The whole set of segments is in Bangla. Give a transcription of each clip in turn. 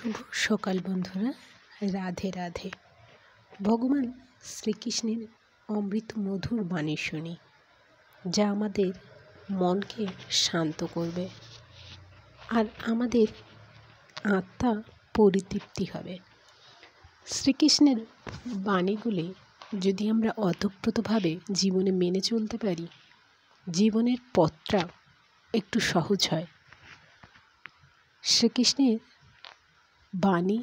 শুভ সকাল বন্ধুরা, রাধে রাধে। ভগবান শ্রীকৃষ্ণের অমৃত মধুর বাণী শুনি, যা আমাদের মনকে শান্ত করবে আর আমাদের আত্মা পরিতৃপ্তি হবে। শ্রীকৃষ্ণের বাণীগুলি যদি আমরা ওতপ্রোতভাবে জীবনে মেনে চলতে পারি, জীবনের পথটা একটু সহজ হয়। শ্রীকৃষ্ণের বাণী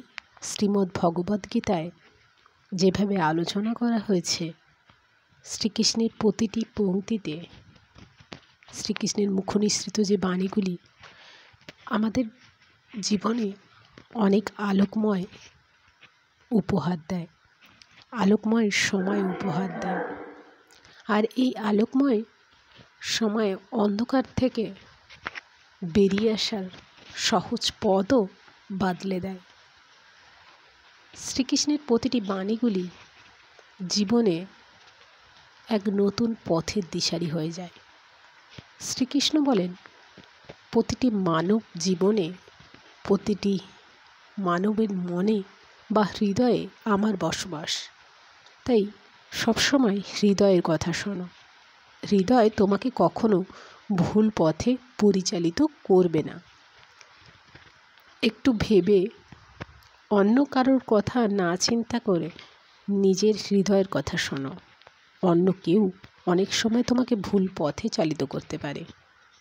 শ্রীমদ্ ভগবদ্গীতায় যেভাবে আলোচনা করা হয়েছে, শ্রীকৃষ্ণের প্রতিটি পংক্তিতে শ্রীকৃষ্ণের মুখনিসৃত যে বাণীগুলি আমাদের জীবনে অনেক আলোকময় উপহার দেয়, আলোকময় সময় উপহার দেয়। আর এই আলোকময় সময়ে অন্ধকার থেকে বেরিয়ে আসার সহজ পথও বাতলে দেয়। শ্রীকৃষ্ণের প্রতিটি বাণীগুলি জীবনে এক নতুন পথের দিশারি হয়ে যায়। শ্রীকৃষ্ণ বলেন, প্রতিটি মানব জীবনে, প্রতিটি মানবের মনে বা হৃদয়ে আমার বসবাস। তাই সবসময় হৃদয়ের কথা শোনো। হৃদয় তোমাকে কখনো ভুল পথে পরিচালিত করবে না। একটু ভেবে অন্য কারোর কথা না চিন্তা করে নিজের হৃদয়ের কথা শোনো। অন্য কেউ অনেক সময় তোমাকে ভুল পথে চালিত করতে পারে,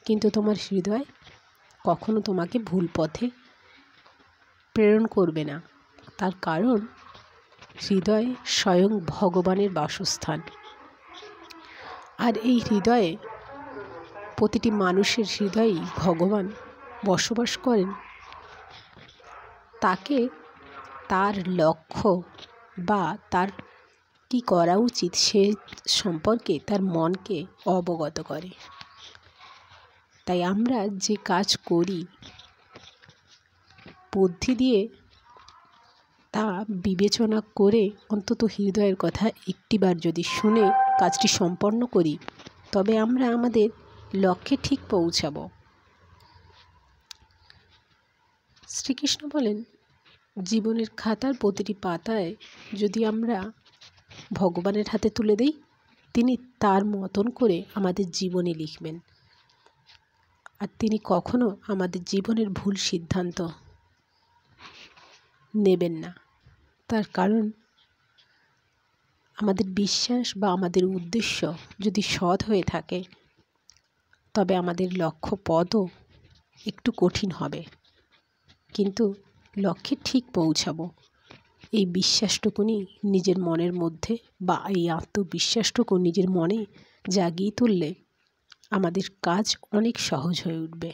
কিন্তু তোমার হৃদয় কখনো তোমাকে ভুল পথে প্রেরণ করবে না। তার কারণ হৃদয় স্বয়ং ভগবানের বাসস্থান। আর এই হৃদয়ে, প্রতিটি মানুষের হৃদয়েই ভগবান বসবাস করেন। তাকে তার লক্ষ্য বা তার কি করা উচিত সে সম্পর্কে তার মনকে অবগত করে। তাই আমরা যে কাজ করি, বুদ্ধি দিয়ে তা বিবেচনা করে অন্তত হৃদয়ের কথা একটিবার যদি শুনে কাজটি সম্পন্ন করি, তবে আমরা আমাদের লক্ষ্যে ঠিক পৌঁছাব। শ্রীকৃষ্ণ বলেন, জীবনের খাতার প্রতিটি পাতায় যদি আমরা ভগবানের হাতে তুলে দিই, তিনি তার মতন করে আমাদের জীবনে লিখবেন। আর তিনি কখনো আমাদের জীবনের ভুল সিদ্ধান্ত নেবেন না। তার কারণ আমাদের বিশ্বাস বা আমাদের উদ্দেশ্য যদি সৎ হয়ে থাকে, তবে আমাদের লক্ষ্য পথও একটু কঠিন হবে, কিন্তু লক্ষ্যে ঠিক পৌঁছাবো। এই বিশ্বাসটুকুনি নিজের মনের মধ্যে বা এই আত্মবিশ্বাসটুকু নিজের মনে জাগিয়ে তুললে আমাদের কাজ অনেক সহজ হয়ে উঠবে।